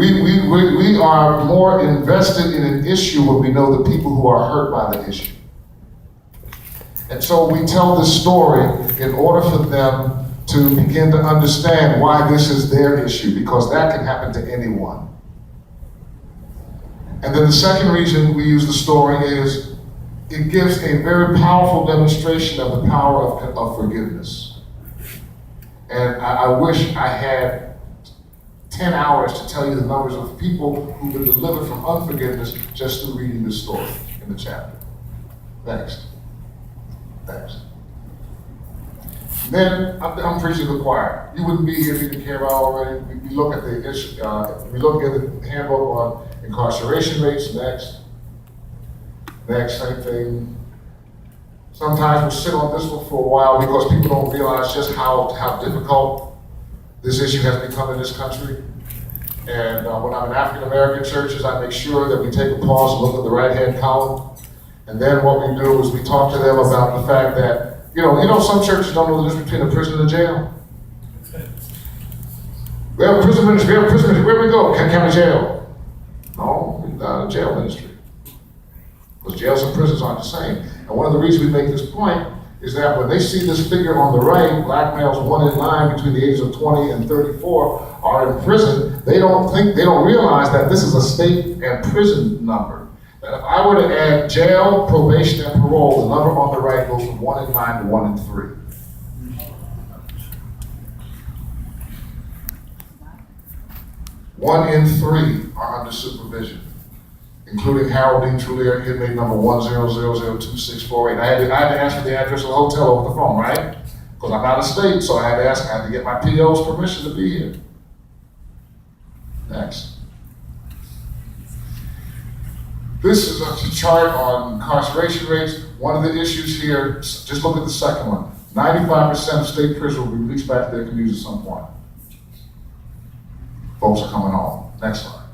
We are more invested in an issue when we know the people who are hurt by the issue. And so we tell this story in order for them to begin to understand why this is their issue, because that can happen to anyone. And then the second reason we use the story is it gives a very powerful demonstration of the power of forgiveness. And I wish I had 10 hours to tell you the numbers of people who've been delivered from unforgiveness just through reading this story in the chapter. Next. Then I'm preaching to the choir. You wouldn't be here if you didn't care about already. We look at the issue. We look at the handbook on incarceration rates. Next, same thing. Sometimes we'll sit on this one for a while because people don't realize just how difficult this issue has become in this country. And when I'm in African American churches, I make sure that we take a pause and look at the right-hand column. And then what we do is we talk to them about the fact that, you know, some churches don't know the difference between a prison and a jail. We have a prison ministry, where we go? County jail. No, we're not a jail ministry. Because jails and prisons aren't the same. And one of the reasons we make this point is that when they see this figure on the right, black males 1 in 9 between the ages of 20 and 34 are in prison, they don't realize that this is a state and prison number. That if I were to add jail, probation, and parole, the number on the right goes from 1 in 9 to 1 in 3. One in 3 are under supervision, including Harold Dean Trulier, inmate number 1000264. I had to ask for the address of the hotel over the phone, right? Because I'm out of state, so I had to get my PO's permission to be here. Next. This is a chart on incarceration rates. One of the issues here, just look at the second one. 95% of state prisoners will be released back to their communities at some point. Folks are coming home. Next slide.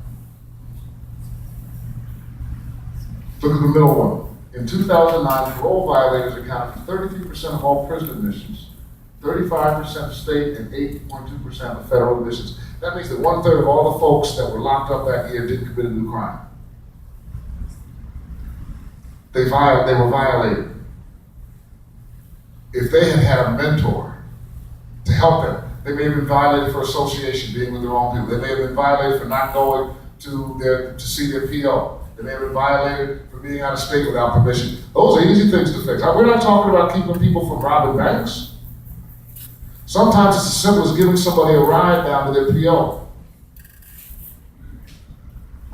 Look at the middle one. In 2009, parole violators accounted for 33% of all prison admissions, 35% of state, and 8.2% of federal admissions. That means that 1/3 of all the folks that were locked up that year didn't commit a new crime. They were violated. If they had had a mentor to help them, they may have been violated for association, being with the wrong people. They may have been violated for not going to see their PO. They may have been violated for being out of state without permission. Those are easy things to fix. We're not talking about keeping people from robbing banks. Sometimes it's as simple as giving somebody a ride down to their PO.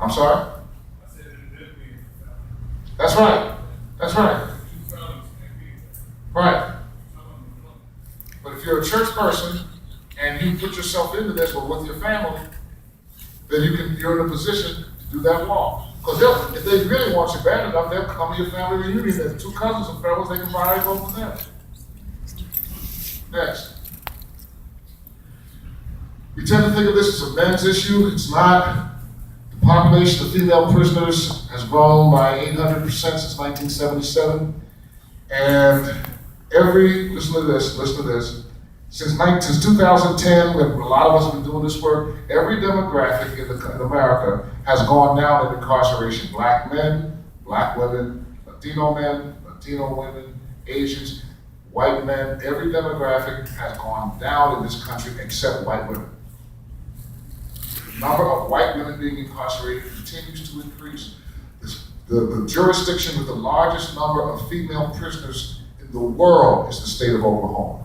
I'm sorry? That's right. That's right. Right. But if you're a church person and you put yourself into this with your family, then you're in a position to do that walk. Because if they really want you bad enough, they'll come to your family reunion. There's 2 cousins and fellows, they can violate both of them. Next. We tend to think of this as a men's issue. It's not. The population of female prisoners has grown by 800% since 1977. And listen to this, since 2010, when a lot of us have been doing this work, every demographic in America has gone down in incarceration. Black men, black women, Latino men, Latino women, Asians, white men, every demographic has gone down in this country except white women. The number of white women being incarcerated continues to increase. The jurisdiction with the largest number of female prisoners in the world is the state of Oklahoma.